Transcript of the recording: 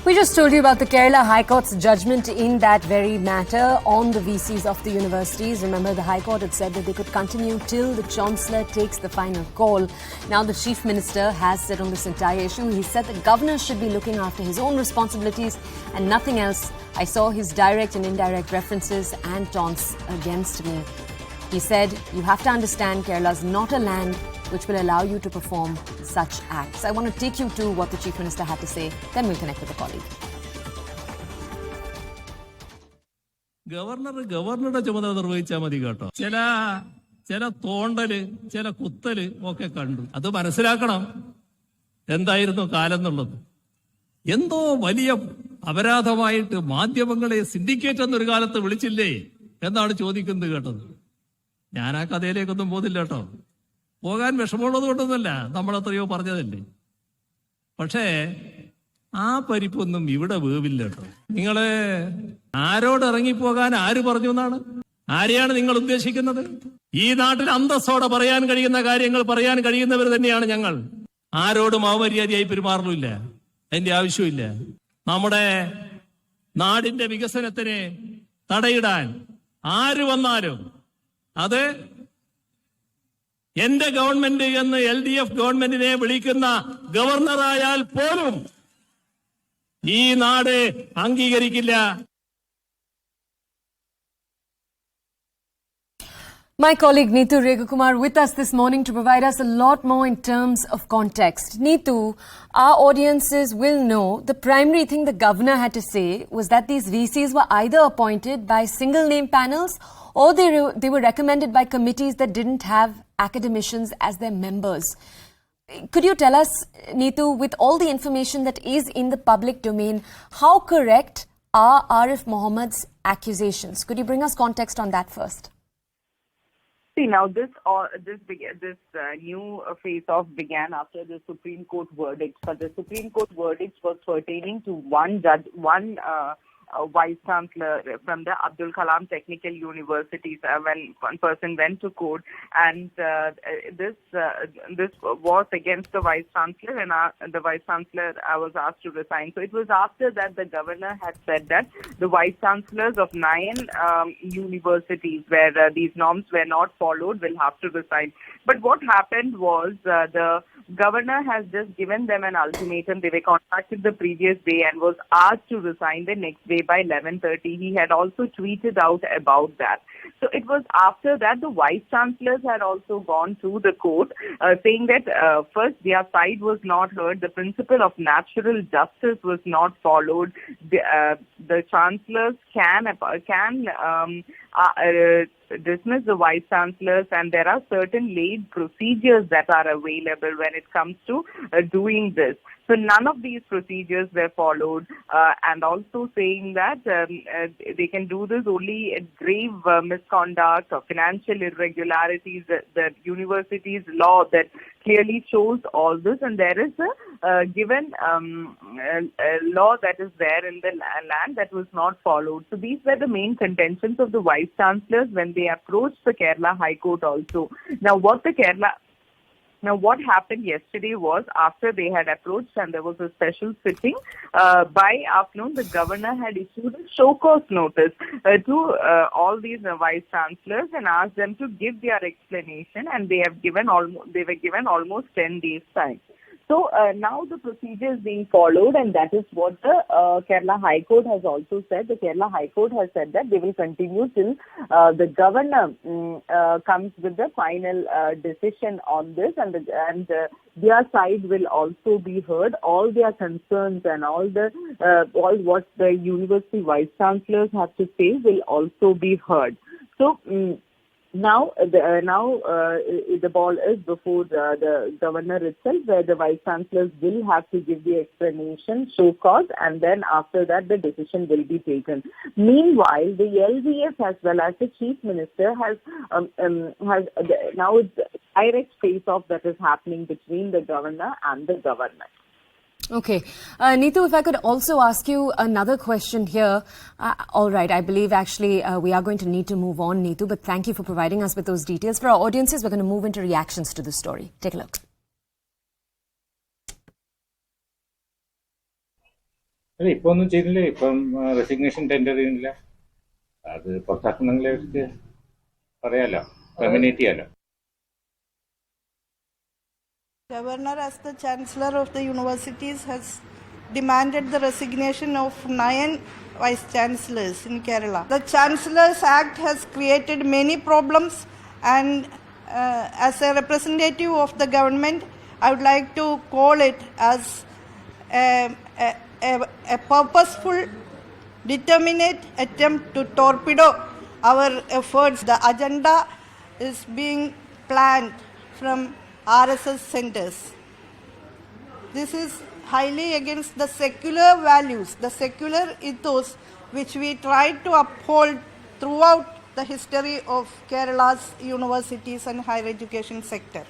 We just told you about the Kerala High Court's judgment in that very matter on the VCs of the universities. Remember, the High Court had said that they could continue till the Chancellor takes the final call. Now the Chief Minister has said on this entire issue, he said the Governor should be looking after his own responsibilities and nothing else. I saw his direct and indirect references and taunts against me. He said, you have to understand Kerala's not a land which will allow you to perform such acts. I want to take you to what the Chief Minister had to say, then we'll connect with a colleague. ഗവർണറുടെ ചുമതല നിർവഹിച്ചാൽ മതി കേട്ടോ. ചില തോണ്ടല് ചില കുത്തല് ഒക്കെ കണ്ടു. അത് മനസ്സിലാക്കണം എന്തായിരുന്നു കാലം എന്നുള്ളത്. എന്തോ വലിയ അപരാധമായിട്ട് മാധ്യമങ്ങളെ സിൻഡിക്കേറ്റ് എന്നൊരു കാലത്ത് വിളിച്ചില്ലേ എന്നാണ് ചോദിക്കുന്നത് കേട്ടത്. ഞാൻ ആ കഥയിലേക്കൊന്നും പോകുന്നില്ല കേട്ടോ. പോകാൻ വിഷമമുള്ളത് കൊണ്ടൊന്നുമല്ല, നമ്മളെത്രയോ പറഞ്ഞതല്ലേ. പക്ഷേ ആ പരിപ്പൊന്നും ഇവിടെ വേവില്ല കേട്ടോ. നിങ്ങള് ആരോട് ഇറങ്ങിപ്പോകാൻ ആര് പറഞ്ഞു എന്നാണ്? ആരെയാണ് നിങ്ങൾ ഉദ്ദേശിക്കുന്നത്? ഈ നാട്ടിൽ അന്തസ്സോടെ പറയാൻ കഴിയുന്ന കാര്യങ്ങൾ പറയാൻ കഴിയുന്നവർ തന്നെയാണ് ഞങ്ങൾ. ആരോടും അവമര്യാദയായി പെരുമാറുന്നില്ല, അതിന്റെ ആവശ്യമില്ല. നമ്മുടെ നാടിന്റെ വികസനത്തിന് തടയിടാൻ ആര് വന്നാലും അത് എന്റെ ഗവൺമെന്റ് എന്ന് LDF ഗവൺമെന്റിനെ വിളിക്കുന്ന ഗവർണറായാൽ പോലും ഈ നാട് അംഗീകരിക്കില്ല. My colleague Neetu Regakumar with us this morning to provide us a lot more in terms of context. Neetu, our audiences will know the primary thing the governor had to say was that these VCs were either appointed by single name panels or they were recommended by committees that didn't have academicians as their members. Could you tell us, Neetu, with all the information that is in the public domain, how correct are Arif Mohammed's accusations? Could you bring us context on that first? See, now this new face-off began after the Supreme Court verdict. But the Supreme Court verdict was pertaining to one judge, one Vice Chancellor from the Abdul Kalam Technical University. When one person went to court, and this was against the Vice Chancellor, and the Vice Chancellor was asked to resign. So it was after that the Governor had said that the Vice Chancellors of 9 universities where these norms were not followed will have to resign. But what happened was the Governor has just given them an ultimatum. They were contacted the previous day and was asked to resign the next day by 11:30. He had also tweeted out about that. So it was after that the Vice Chancellors had also gone to the court saying that first their side was not heard, the principle of natural justice was not followed. The Chancellors can dismiss the Vice Chancellors, and there are certain laid procedures that are available when it comes to doing this. So none of these procedures were followed, and also saying that they can do this only at grave misconduct or financial irregularities. The university's law that clearly shows all this, and there is a given law that is there in the land that was not followed. So these were the main contentions of the Vice Chancellors when they approached the Kerala High Court also. Now, what happened yesterday was after they had approached and there was a special sitting, by afternoon, the Governor had issued a show cause notice to all these Vice Chancellors and asked them to give their explanation, and they were given almost 10 days time. So now the procedure is being followed, and that is what the Kerala High Court has also said. The Kerala High Court has said that they will continue till the Governor comes with the final decision on this, and their side will also be heard. All their concerns and all what the university Vice Chancellors have to say will also be heard. So. Now the ball is before the Governor itself, where the Vice Chancellors will have to give the explanation, show cause, and then after that the decision will be taken. Meanwhile, the LDF as well as the Chief Minister has now it's direct face-off that is happening between the Governor and the government. Okay. Neetu, if I could also ask you another question here. All right, I believe actually we are going to need to move on, Neetu, but thank you for providing us with those details. For our audiences, we're going to move into reactions to this story. Take a look. അല്ല ഇപ്പൊ ഒന്നും ചെയ്തില്ല. ഇപ്പം resignation tender ചെയ്യുന്നില്ല. അത് പുറത്താക്കണമെങ്കിൽ അവർക്ക് പറയാലോ, terminate ചെയ്യാലോ. Governor, as the Chancellor of the universities, has demanded the resignation of 9 Vice Chancellors in Kerala. The Chancellor's Act has created many problems, and as a representative of the government, I would like to call it as a purposeful, determinate attempt to torpedo our efforts. The agenda is being planned from RSS centers. This is highly against the secular values, the secular ethos which we tried to uphold throughout the history of Kerala's universities and higher education sector.